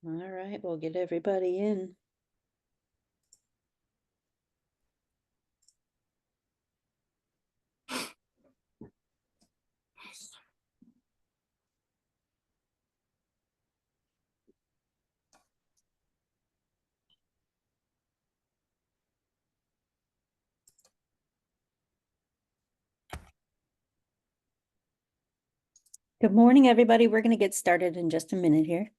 All right, we'll get everybody in. Good morning, everybody. We're going to get started in just a minute here.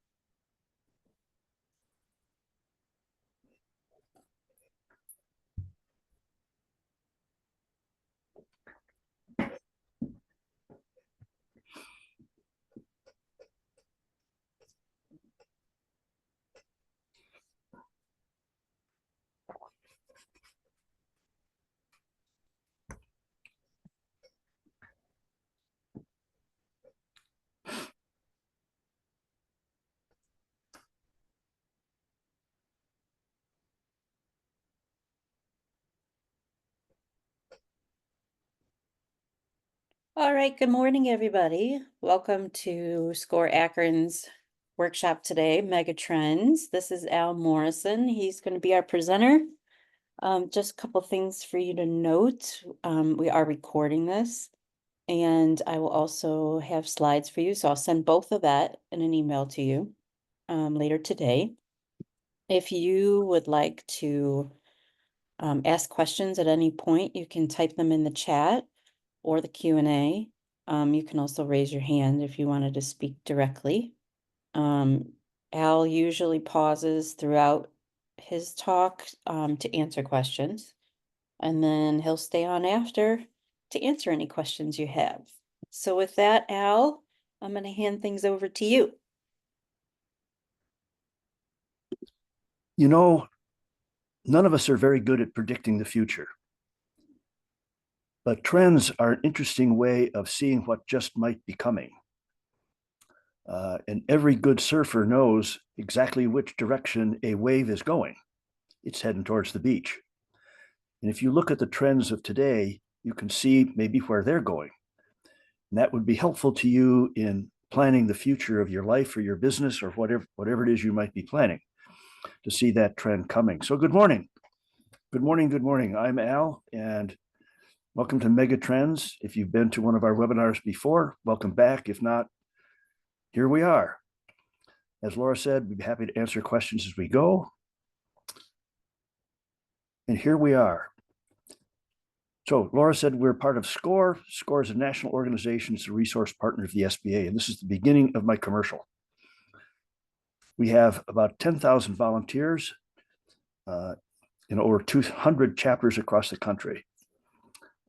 All right, good morning, everybody. Welcome to SCORE Akron's workshop today, Megatrends. This is Al Morrison. He's going to be our presenter. Just a couple things for you to note. We are recording this, and I will also have slides for you. So I'll send both of that in an email to you later today. If you would like to ask questions at any point, you can type them in the chat or the Q&A. You can also raise your hand if you wanted to speak directly. Al usually pauses throughout his talk to answer questions, and then he'll stay on after to answer any questions you have. So with that, Al, I'm going to hand things over to you. You know, none of us are very good at predicting the future. But trends are an interesting way of seeing what just might be coming. And every good surfer knows exactly which direction a wave is going. It's heading towards the beach. And if you look at the trends of today, you can see maybe where they're going. And that would be helpful to you in planning the future of your life or your business or whatever it is you might be planning to see that trend coming. So good morning. Good morning. Good morning. I'm Al, and welcome to Megatrends. If you've been to one of our webinars before, welcome back. If not, here we are. As Laura said, we'd be happy to answer questions as we go. And here we are. So Laura said we're part of SCORE. SCORE is a national organization. It's a resource partner of the SBA. And this is the beginning of my commercial. We have about 10,000 volunteers in over 200 chapters across the country.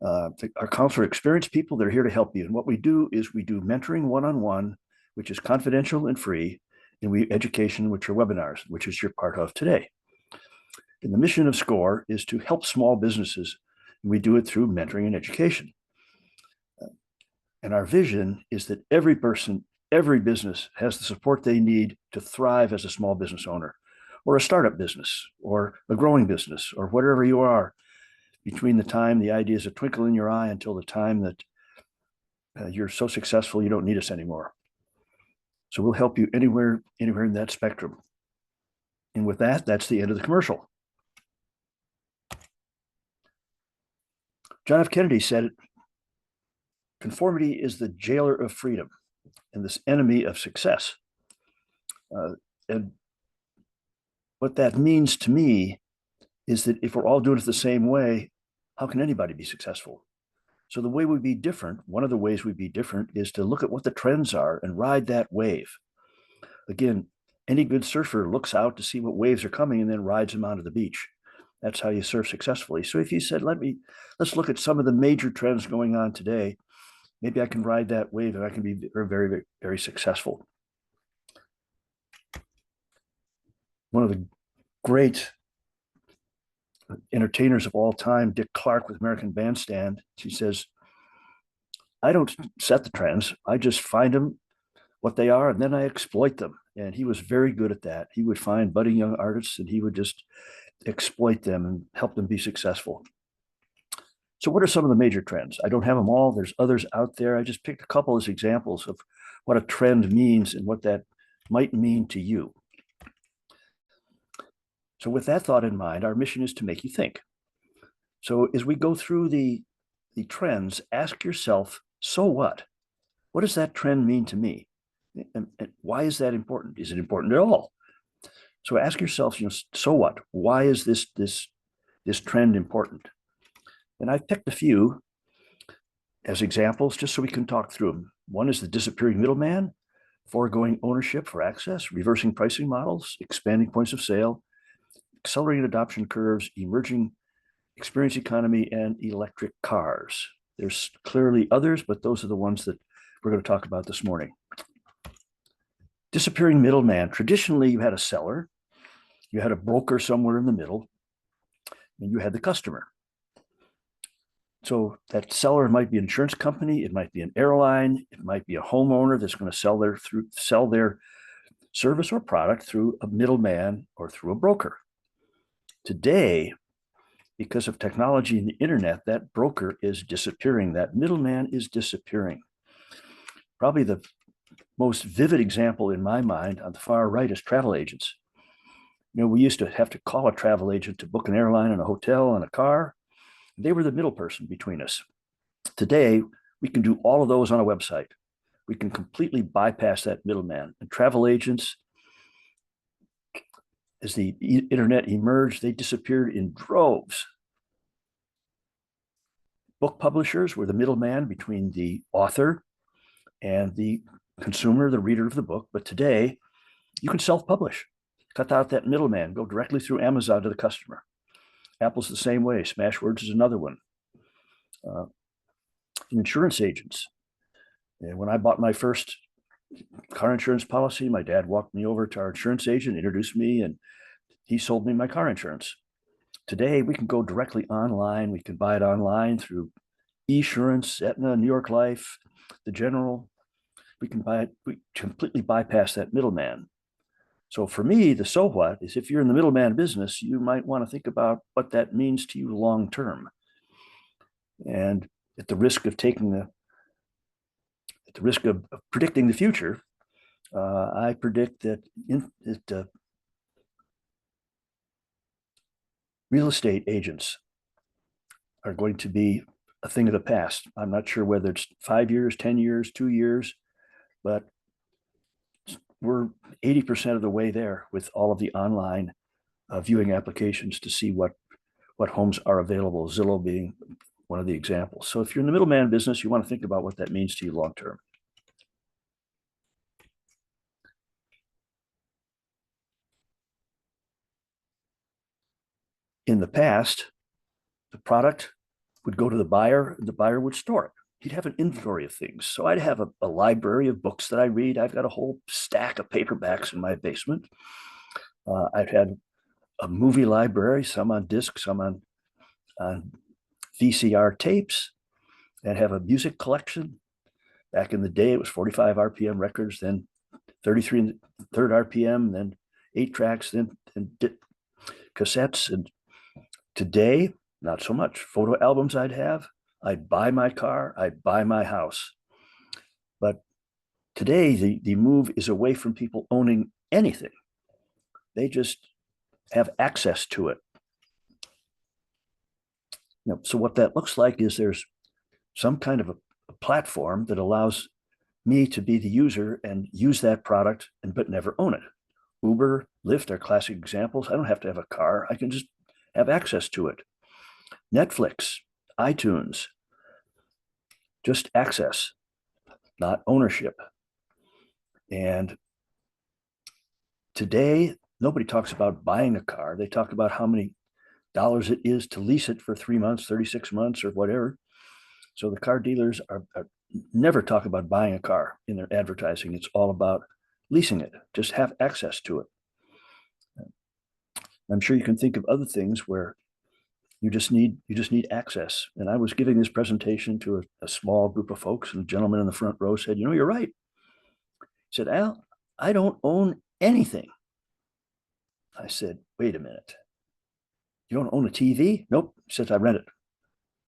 Our counselors are experienced people. They're here to help you. And what we do is we do mentoring one-on-one, which is confidential and free, and we education, which are webinars, which is you're part of today. And the mission of SCORE is to help small businesses. And we do it through mentoring and education. And our vision is that every person, every business has the support they need to thrive as a small business owner or a startup business or a growing business or whatever you are, between the time the idea is a twinkle in your eye until the time that you're so successful you don't need us anymore. So we'll help you anywhere in that spectrum. And with that, that's the end of the commercial. John F. Kennedy said, conformity is the jailer of freedom and this enemy of success. And what that means to me is that if we're all doing it the same way, how can anybody be successful? So the way we'd be different, one of the ways we'd be different is to look at what the trends are and ride that wave. Again, any good surfer looks out to see what waves are coming and then rides them onto the beach. That's how you surf successfully. So if you said, let's look at some of the major trends going on today, maybe I can ride that wave and I can be very, very, very successful. One of the great entertainers of all time, Dick Clark with American Bandstand, he says, I don't set the trends. I just find them what they are, and then I exploit them. And he was very good at that. He would find budding young artists and he would just exploit them and help them be successful. So what are some of the major trends? I don't have them all. There's others out there. I just picked a couple as examples of what a trend means and what that might mean to you. So with that thought in mind, our mission is to make you think. So as we go through the trends, ask yourself, so what? What does that trend mean to me? And why is that important? Is it important at all? So ask yourself, so what? Why is this trend important? And I've picked a few as examples just so we can talk through them. One is the disappearing middleman, foregoing ownership for access, reversing pricing models, expanding points of sale, accelerating adoption curves, emerging experience economy, and electric cars. There's clearly others, but those are the ones that we're going to talk about this morning. Disappearing middleman. Traditionally, you had a seller, you had a broker somewhere in the middle, and you had the customer. So that seller might be an insurance company, it might be an airline, it might be a homeowner that's going to sell their service or product through a middleman or through a broker. Today, because of technology and the internet, that broker is disappearing. That middleman is disappearing. Probably the most vivid example in my mind on the far right is travel agents. We used to have to call a travel agent to book an airline and a hotel and a car. They were the middle person between us. Today, we can do all of those on a website. We can completely bypass that middleman. And travel agents, as the internet emerged, they disappeared in droves. Book publishers were the middleman between the author and the consumer, the reader of the book. But today, you can self-publish. Cut out that middleman, go directly through Amazon to the customer. Apple's the same way. Smashwords is another one. Insurance agents. And when I bought my first car insurance policy, my dad walked me over to our insurance agent, introduced me, and he sold me my car insurance. Today, we can go directly online. We can buy it online through Esurance, Aetna, New York Life, the General. We can buy it. We completely bypass that middleman. So for me, the so what is if you're in the middleman business, you might want to think about what that means to you long term. And at the risk of predicting the future, I predict that real estate agents are going to be a thing of the past. I'm not sure whether it's 5 years, 10 years, 2 years, but we're 80% of the way there with all of the online viewing applications to see what homes are available, Zillow being one of the examples. So if you're in the middleman business, you want to think about what that means to you long term. In the past, the product would go to the buyer, and the buyer would store it. He'd have an inventory of things. So I'd have a library of books that I read. I've got a whole stack of paperbacks in my basement. I've had a movie library, some on disc, some on VCR tapes, and have a music collection. Back in the day, it was 45 RPM records, then 33 and third RPM, then 8 tracks, then cassettes. And today, not so much. Photo albums I'd buy my car, I'd buy my house. But today, the move is away from people owning anything. They just have access to it. So what that looks like is there's some kind of a platform that allows me to be the user and use that product but never own it. Uber, Lyft are classic examples. I don't have to have a car. I can just have access to it. Netflix, iTunes, just access, not ownership. And today, nobody talks about buying a car. They talk about how many dollars it is to lease it for 3 months, 36 months, or whatever. So the car dealers are never talk about buying a car in their advertising. It's all about leasing it. Just have access to it. I'm sure you can think of other things where you just need access. And I was giving this presentation to a small group of folks, and a gentleman in the front row said, "You're right." He said, "Al, I don't own anything." I said, "Wait a minute. You don't own a TV?" "Nope." He says, "I rent it.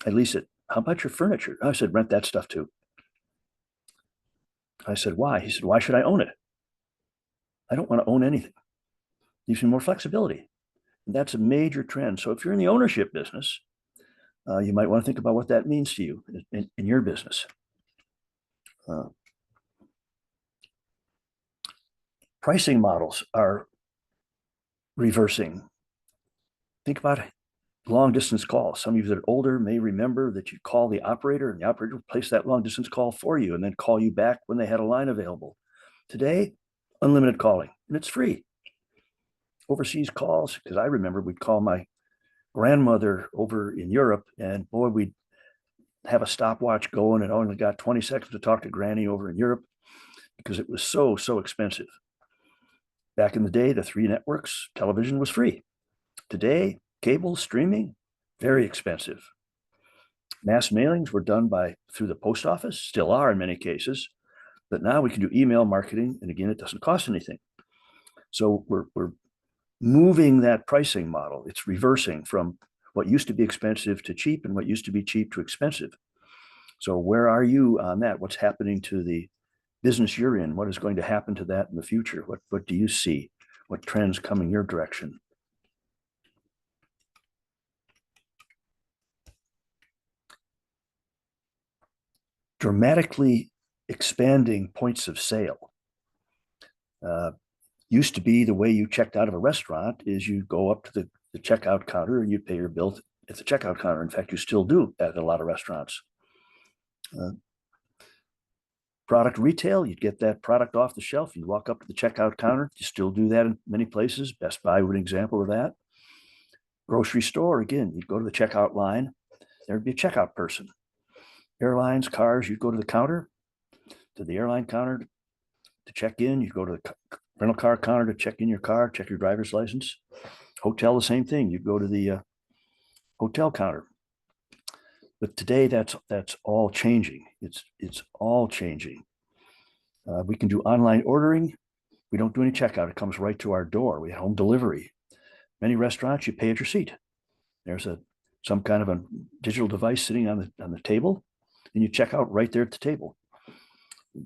I lease it." "How about your furniture?" I said, "Rent that stuff too." I said, "Why?" He said, "Why should I own it? I don't want to own anything. Gives me more flexibility." And that's a major trend. So if you're in the ownership business, you might want to think about what that means to you in your business. Pricing models are reversing. Think about long distance calls. Some of you that are older may remember that you call the operator and the operator will place that long distance call for you and then call you back when they had a line available. Today, unlimited calling, and it's free. Overseas calls, because I remember we'd call my grandmother over in Europe, and boy, we'd have a stopwatch going and only got 20 seconds to talk to Granny over in Europe because it was so expensive. Back in the day, the three networks, television was free. Today, cable streaming, very expensive. Mass mailings were done through the post office, still are in many cases, but now we can do email marketing, and again, it doesn't cost anything. So we're moving that pricing model. It's reversing from what used to be expensive to cheap and what used to be cheap to expensive. So where are you on that? What's happening to the business you're in? What is going to happen to that in the future? What do you see? What trends coming your direction? Dramatically expanding points of sale. Used to be the way you checked out of a restaurant is you go up to the checkout counter and you pay your bill at the checkout counter. In fact, you still do at a lot of restaurants. Product retail, you'd get that product off the shelf, you walk up to the checkout counter. You still do that in many places. Best Buy would be an example of that. Grocery store, again, you'd go to the checkout line, there'd be a checkout person. Airlines, cars, you'd go to the counter, to the airline counter to check in. You go to the rental car counter to check in your car, check your driver's license. Hotel, the same thing. You go to the hotel counter. But today, that's all changing. It's all changing. We can do online ordering. We don't do any checkout. It comes right to our door. We have home delivery. Many restaurants, you pay at your seat. There's some kind of a digital device sitting on the table, and you check out right there at the table.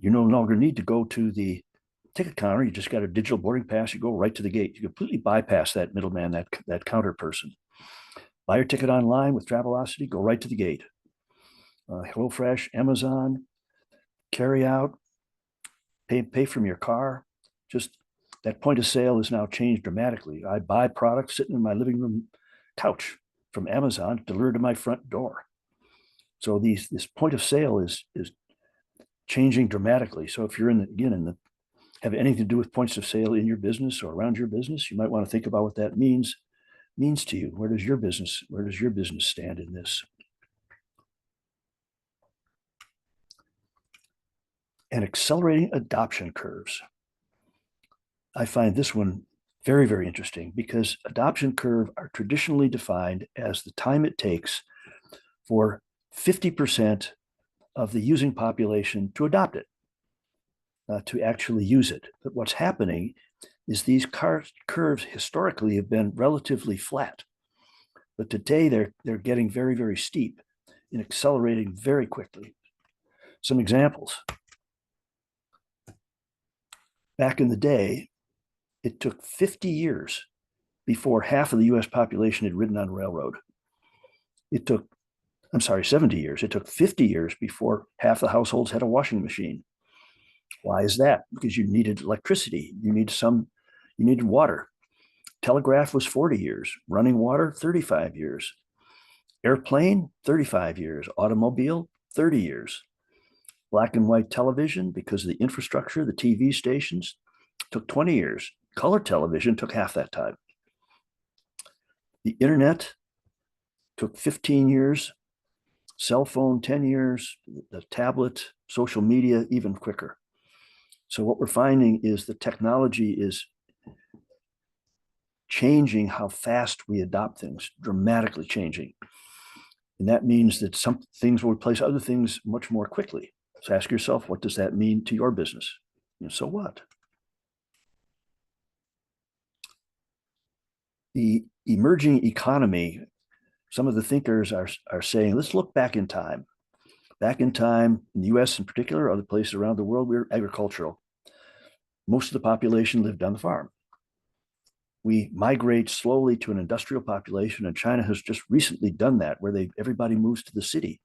You no longer need to go to the ticket counter. You just got a digital boarding pass. You go right to the gate. You completely bypass that middleman, that counter person. Buy your ticket online with Travelocity. Go right to the gate. HelloFresh, Amazon, carry out, pay from your car. Just that point of sale is now changed dramatically. I buy products sitting in my living room couch from Amazon delivered to my front door. So this point of sale is changing dramatically. So if you're have anything to do with points of sale in your business or around your business, you might want to think about what that means to you. Where does your business stand in this? And accelerating adoption curves. I find this one very interesting because adoption curve are traditionally defined as the time it takes for 50% of the using population to adopt it, to actually use it. But what's happening is these curves historically have been relatively flat, but today they're getting very steep and accelerating very quickly. Some examples. Back in the day, it took 50 years before half of the US population had ridden on a railroad. 70 years. It took 50 years before half the households had a washing machine. Why is that? Because you needed electricity. You needed water. Telegraph was 40 years. Running water, 35 years. Airplane, 35 years. Automobile, 30 years. Black and white television, because of the infrastructure, the TV stations, took 20 years. Color television took half that time. The internet took 15 years. Cell phone, 10 years. The tablet, social media, even quicker. So what we're finding is the technology is changing how fast we adopt things, dramatically changing. And that means that some things will replace other things much more quickly. So ask yourself, what does that mean to your business? And so what? The emerging economy, some of the thinkers are saying, let's look back in time. Back in time, in the US in particular, other places around the world, we were agricultural. Most of the population lived on the farm. we migrate slowly to an industrial population, and China has just recently done that, where everybody moves to the city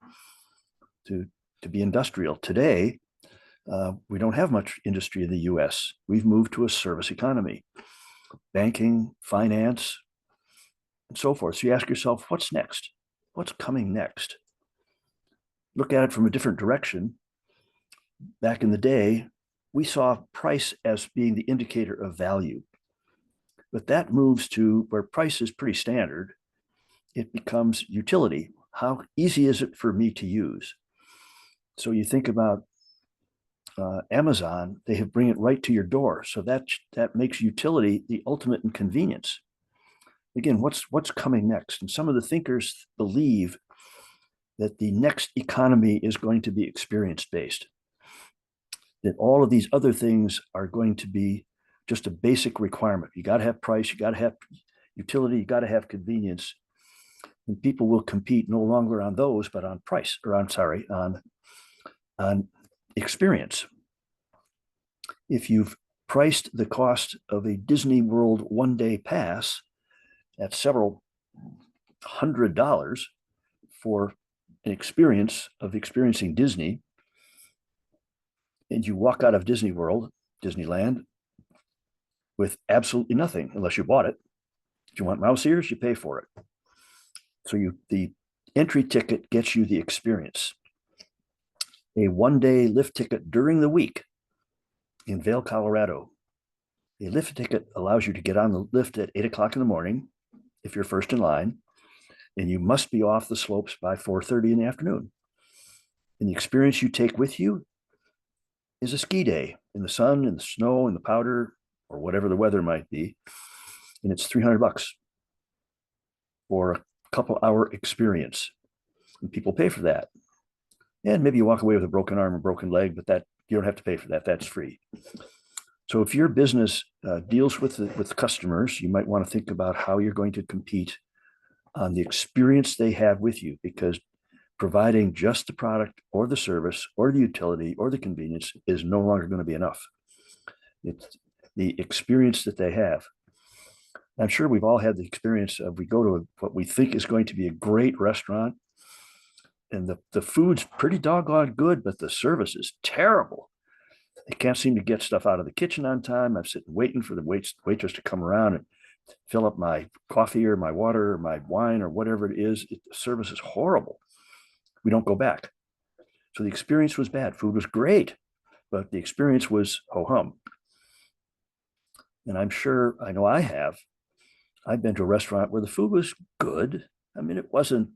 to be industrial. Today, we don't have much industry in the US. We've moved to a service economy, banking, finance, and so forth. So you ask yourself, what's next? What's coming next? Look at it from a different direction. Back in the day, we saw price as being the indicator of value. But that moves to where price is pretty standard. It becomes utility. How easy is it for me to use? So you think about Amazon, they have bring it right to your door. So that makes utility the ultimate in convenience. Again, what's coming next? And some of the thinkers believe that the next economy is going to be experience based, that all of these other things are going to be just a basic requirement. You got to have price, you got to have utility, you got to have convenience. And people will compete no longer on those, but on price, or on experience. If you've priced the cost of a Disney World one-day pass at several $100 for an experience of experiencing Disney, and you walk out of Disney World, Disneyland, with absolutely nothing unless you bought it. If you want mouse ears, you pay for it. So the entry ticket gets you the experience. A one-day lift ticket during the week in Vail, Colorado. A lift ticket allows you to get on the lift at 8 o'clock in the morning if you're first in line, and you must be off the slopes by 4:30 in the afternoon. And the experience you take with you is a ski day in the sun, in the snow, in the powder, or whatever the weather might be. And it's $300 for a couple hour experience. And people pay for that. And maybe you walk away with a broken arm or broken leg, but that you don't have to pay for that. That's free. So if your business deals with customers, you might want to think about how you're going to compete on the experience they have with you, because providing just the product or the service or the utility or the convenience is no longer going to be enough. It's the experience that they have. I'm sure we've all had the experience of, we go to what we think is going to be a great restaurant, and the food's pretty doggone good, but the service is terrible. They can't seem to get stuff out of the kitchen on time. I'm sitting waiting for the waitress to come around and fill up my coffee or my water or my wine or whatever it is. The service is horrible. We don't go back. So the experience was bad. Food was great, but the experience was ho-hum. And I'm sure, I know I have. I've been to a restaurant where the food was good. I mean, it wasn't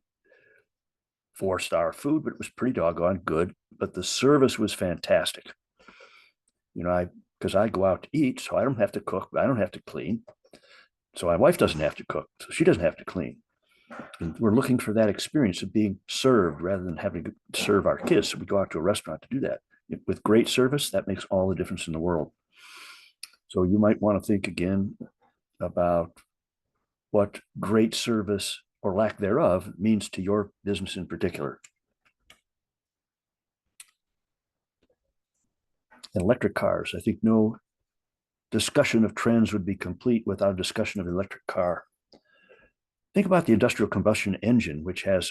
4-star food, but it was pretty doggone good. But the service was fantastic. Because I go out to eat, so I don't have to cook, I don't have to clean. So my wife doesn't have to cook, so she doesn't have to clean. And we're looking for that experience of being served rather than having to serve our kids. So we go out to a restaurant to do that. With great service, that makes all the difference in the world. So you might want to think again about what great service or lack thereof means to your business in particular. And electric cars, I think no discussion of trends would be complete without a discussion of the electric car. Think about the industrial combustion engine, which has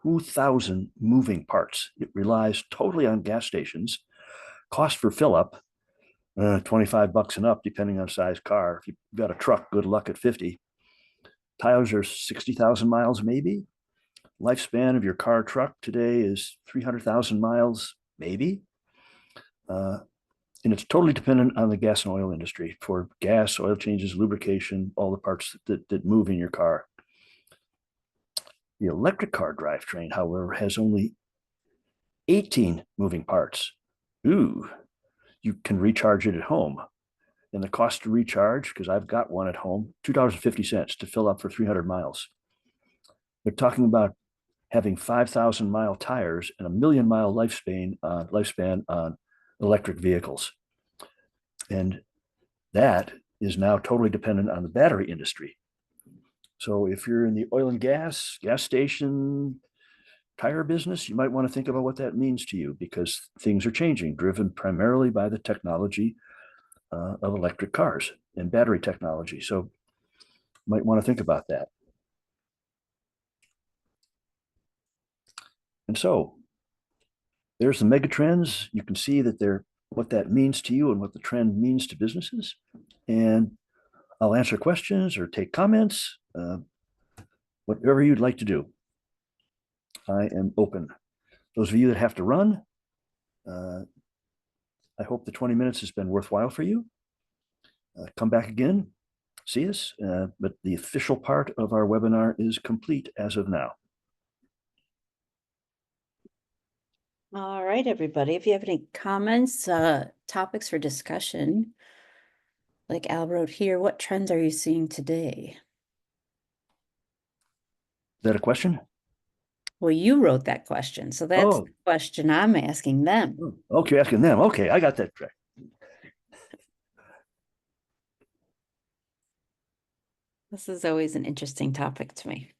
2,000 moving parts. It relies totally on gas stations. Cost for fill up, $25 and up, depending on size car. If you've got a truck, good luck at 50. Tires are 60,000 miles, maybe. Lifespan of your car truck today is 300,000 miles, maybe. And it's totally dependent on the gas and oil industry for gas, oil changes, lubrication, all the parts that move in your car. The electric car drivetrain, however, has only 18 moving parts. Ooh, you can recharge it at home. And the cost to recharge, because I've got one at home, $2.50 to fill up for 300 miles. They're talking about having 5,000-mile tires and a 1,000,000-mile lifespan on electric vehicles. And that is now totally dependent on the battery industry. So if you're in the oil and gas station, tire business, you might want to think about what that means to you, because things are changing, driven primarily by the technology of electric cars and battery technology. So Might want to think about that. And so there's the mega trends. You can see that they're what that means to you and what the trend means to businesses. And I'll answer questions or take comments, whatever you'd like to do. I am open. Those of you that have to run, I hope the 20 minutes has been worthwhile for you. Come back again, see us, but the official part of our webinar is complete as of now. All right, everybody. If you have any comments, topics for discussion, like Al wrote here, what trends are you seeing today? Is that a question? Well, you wrote that question, so that's Oh, the question I'm asking them. okay, asking them. Okay, I got that. This is always an interesting topic to me.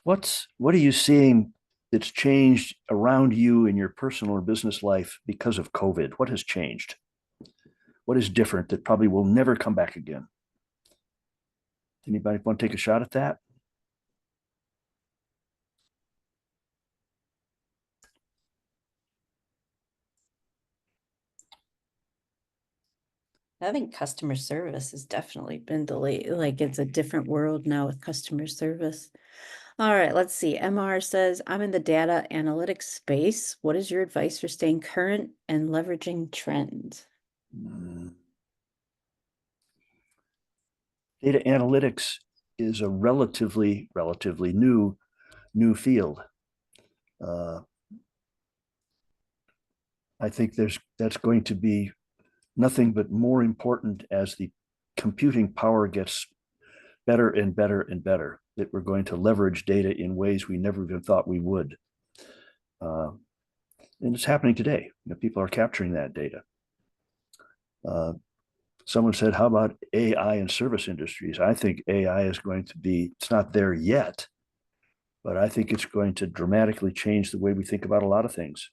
What are you seeing that's changed around you in your personal or business life because of COVID? What has changed? What is different that probably will never come back again? Anybody want to take a shot at that? I think customer service has definitely been delayed. Like it's a different world now with customer service. All right, let's see. MR says, I'm in the data analytics space. What is your advice for staying current and leveraging trends? Data analytics is a relatively new field. I think that's going to be nothing but more important as the computing power gets better and better and better, that we're going to leverage data in ways we never even thought we would. And it's happening today. People are capturing that data. Someone said, how about AI in service industries? I think AI is going to be, it's not there yet, but I think it's going to dramatically change the way we think about a lot of things.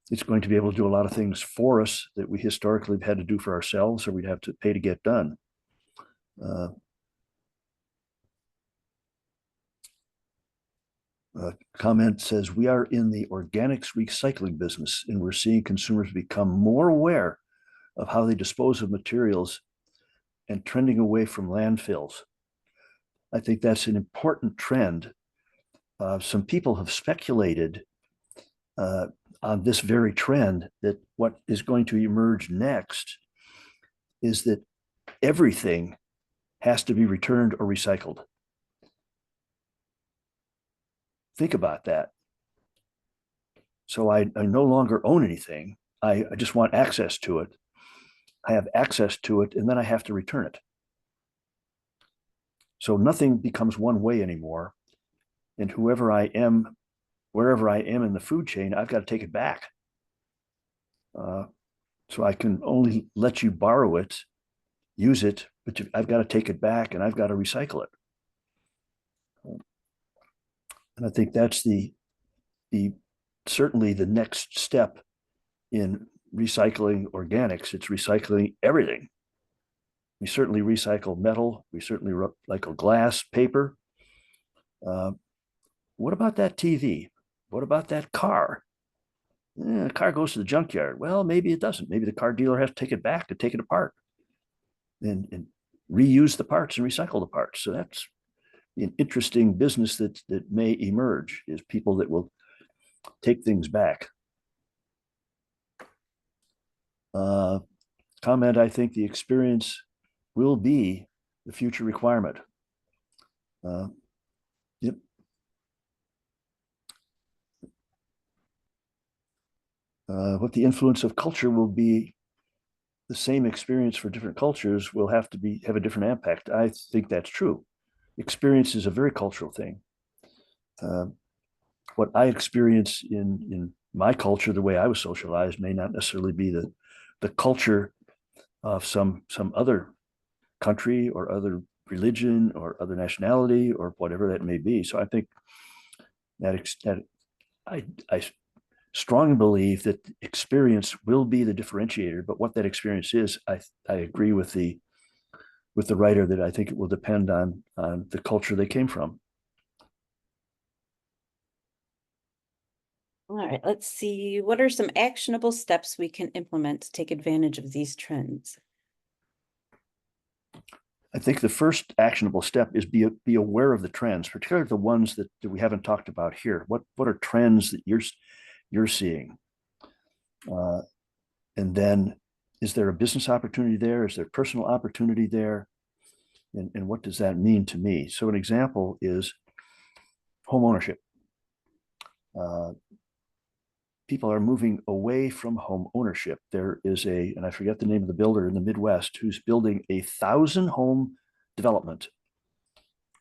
It's going to be able to do a lot of things for us that we historically have had to do for ourselves or we'd have to pay to get done. Comment says, we are in the organics recycling business and we're seeing consumers become more aware of how they dispose of materials and trending away from landfills. I think that's an important trend. Some people have speculated on this very trend that what is going to emerge next is that everything has to be returned or recycled. Think about that. So I no longer own anything. I just want access to it. I have access to it, and then I have to return it. So nothing becomes one way anymore. And whoever I am, wherever I am in the food chain, I've got to take it back. So I can only let you borrow it, use it, but I've got to take it back and I've got to recycle it. And I think that's the certainly the next step in recycling organics. It's recycling everything. We certainly recycle metal. We certainly recycle glass, paper. What about that TV? What about that car? The car goes to the junkyard. Well, maybe it doesn't. Maybe the car dealer has to take it back to take it apart and reuse the parts and recycle the parts. So that's an interesting business that may emerge, is people that will take things back. Comment, I think the experience will be the future requirement. Yep. What the influence of culture will be, the same experience for different cultures will have a different impact. I think that's true. Experience is a very cultural thing. What I experience in my culture, the way I was socialized, may not necessarily be the culture of some other country or other religion or other nationality or whatever that may be. So I think that I strongly believe that experience will be the differentiator, but what that experience is, I agree with the with the writer that I think it will depend on the culture they came from. All right, let's see. What are some actionable steps we can implement to take advantage of these trends? I think the first actionable step is be aware of the trends, particularly the ones that we haven't talked about here. What are trends that you're seeing? And then, is there a business opportunity there? Is there personal opportunity there? And what does that mean to me? So an example is home ownership. People are moving away from home ownership. There is and I forget the name of the builder in the Midwest, who's building 1,000 home development.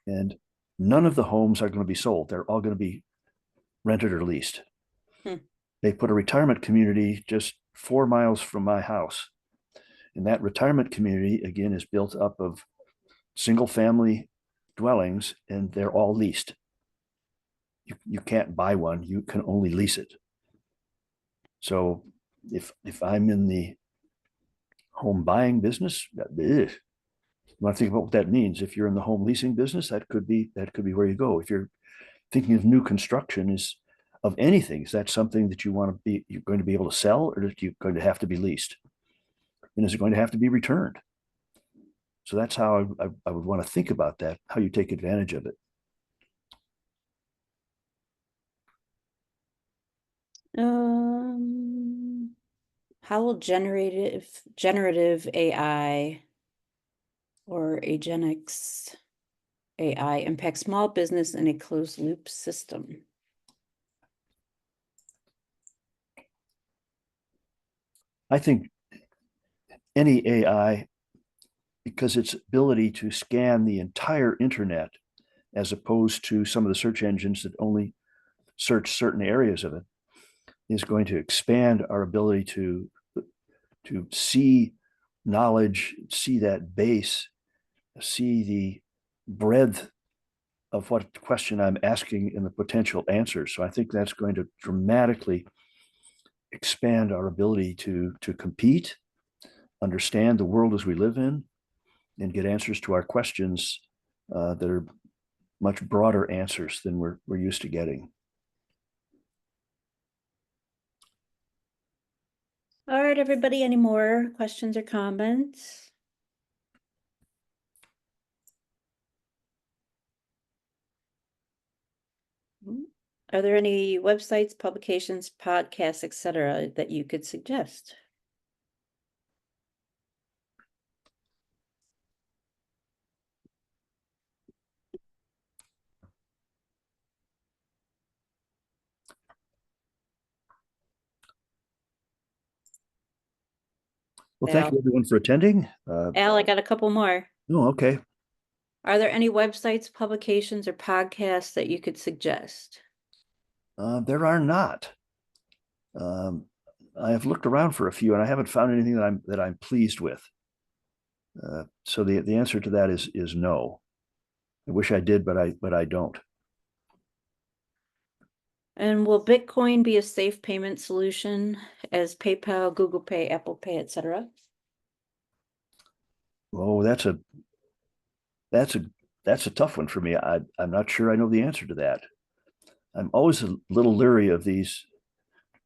And none of the homes are going to be sold. They're all going to be rented or leased. They put a retirement community just 4 miles from my house. And that retirement community, again, is built up of single family dwellings, and they're all leased. You can't buy one, you can only lease it. So if I'm in the home buying business, you want to think about what that means. If you're in the home leasing business, that could be where you go. If you're thinking of new construction is of anything, is that something that you're going to be able to sell, or is it going to have to be leased? And is it going to have to be returned? So that's how I would want to think about that, how you take advantage of it. How will generative AI or agenics AI impact small business in a closed loop system? I think any AI, because its ability to scan the entire internet, as opposed to some of the search engines that only search certain areas of it, is going to expand our ability to see knowledge, see that base, see the breadth of what question I'm asking and the potential answers. So I think that's going to dramatically expand our ability to compete, understand the world as we live in, and get answers to our questions that are much broader answers than we're used to getting. All right, everybody, any more questions or comments? Are there any websites, publications, podcasts, etc., that you could suggest? Well, thank you everyone for attending. Al, I got a couple more. Oh, okay. Are there any websites, publications, or podcasts that you could suggest? There are not. I have looked around for a few, and I haven't found anything that I'm pleased with. So the answer to that is no. I wish I did, but I don't. And will Bitcoin be a safe payment solution as PayPal, Google Pay, Apple Pay, etc.? Oh, that's a tough one for me. I'm not sure I know the answer to that. I'm always a little leery of these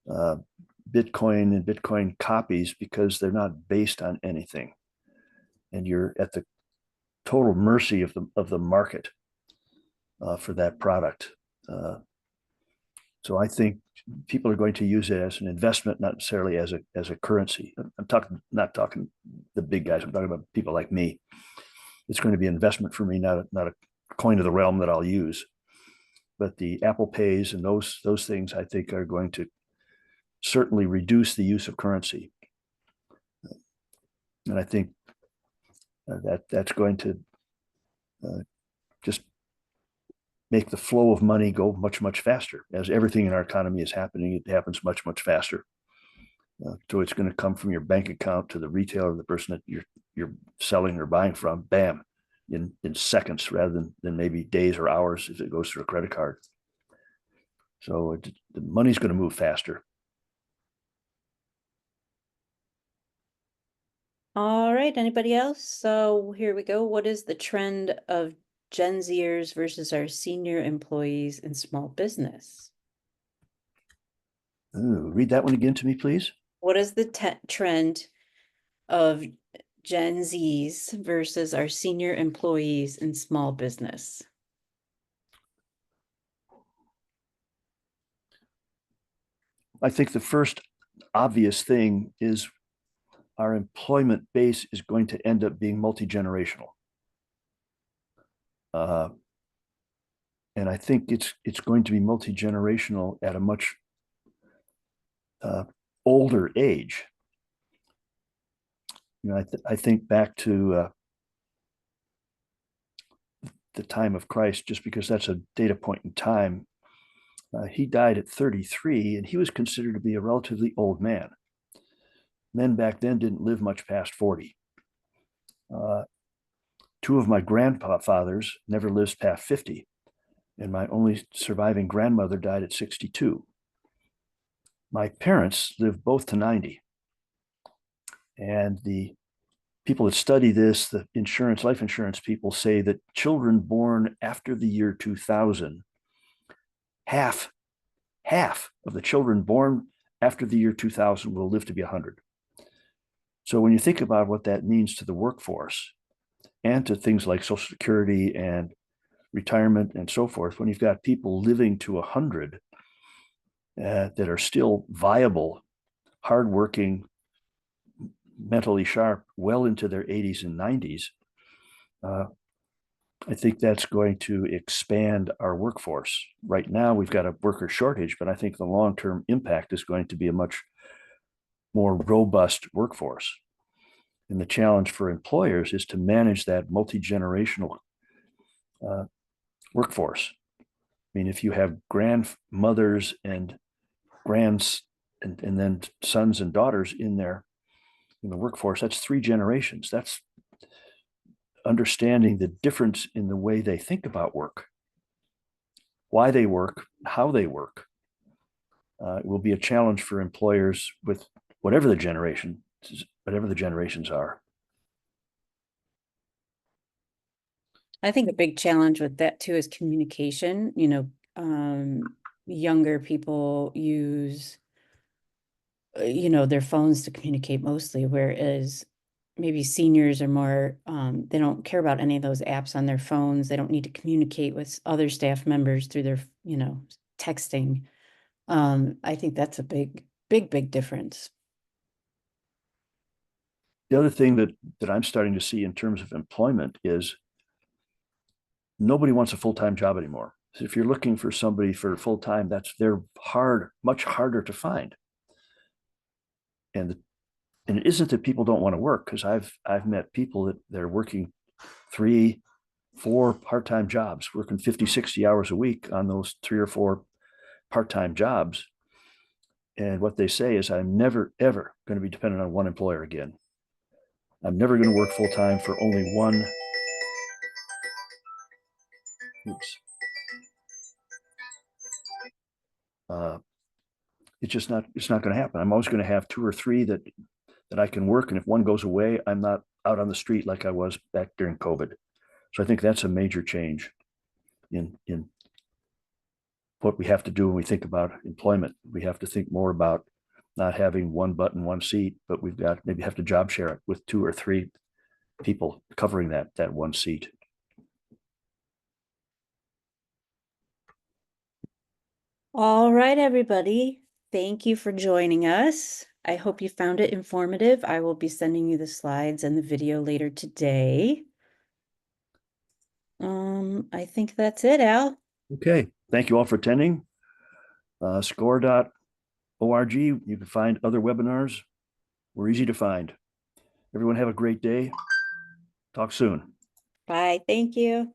Bitcoin and Bitcoin copies because they're not based on anything, and you're at the total mercy of the market for that product. So I think people are going to use it as an investment, not necessarily as a currency. I'm not talking the big guys. I'm talking about people like me. It's going to be an investment for me, not a coin of the realm that I'll use. But the Apple Pays and those things, I think, are going to certainly reduce the use of currency. And I think that's going to just make the flow of money go much faster. As everything in our economy is happening, it happens much faster. So it's going to come from your bank account to the retailer, the person that you're selling or buying from, bam, in seconds rather than maybe days or hours if it goes through a credit card. So the money's going to move faster. All right, anybody else? So here we go. What is the trend of Gen Zers versus our senior employees in small business? Ooh, read that one again to me, please. What is the trend of Gen Zs versus our senior employees in small business? I think the first obvious thing is our employment base is going to end up being multi-generational. And I think it's going to be multi-generational at a much older age. I think back to the time of Christ, just because that's a data point in time. He died at 33, and he was considered to be a relatively old man. Men back then didn't live much past 40. Two of my grandfathers never lived past 50, and my only surviving grandmother died at 62. My parents lived both to 90. And the people that study this, the life insurance people, say that children born after the year 2000, half of the children born after the year 2000 will live to be 100. So when you think about what that means to the workforce and to things like Social Security and retirement and so forth, when you've got people living to 100 that are still viable, hardworking, mentally sharp, well into their 80s and 90s, I think that's going to expand our workforce. Right now, we've got a worker shortage, but I think the long-term impact is going to be a much more robust workforce. And the challenge for employers is to manage that multi-generational workforce. I mean, if you have grandmothers and grands and then sons and daughters in the workforce, that's 3 generations. That's understanding the difference in the way they think about work, why they work, how they work. It will be a challenge for employers with whatever the generations are. I think a big challenge with that too is communication. Younger people use, their phones to communicate mostly, whereas maybe seniors are more, they don't care about any of those apps on their phones. They don't need to communicate with other staff members through their, texting. I think that's a big difference. The other thing that I'm starting to see in terms of employment is nobody wants a full-time job anymore. So if you're looking for somebody for full-time, they're much harder to find. And it isn't that people don't want to work, because I've met people that they're working 3, 4 part-time jobs, working 50, 60 hours a week on those 3 or 4 part-time jobs. And what they say is, I'm never, ever going to be dependent on one employer again. I'm never going to work full-time for only one. Oops. It's not going to happen. I'm always going to have 2 or 3 that I can work. And if one goes away, I'm not out on the street like I was back during COVID. So I think that's a major change in what we have to do when we think about employment. We have to think more about not having one button, one seat, but we've got maybe have to job share it with 2 or 3 people covering that one seat. All right, everybody. Thank you for joining us. I hope you found it informative. I will be sending you the slides and the video later today. I think that's it, Al. Okay. Thank you all for attending. Score.org. You can find other webinars. We're easy to find. Everyone have a great day. Talk soon. Bye. Thank you.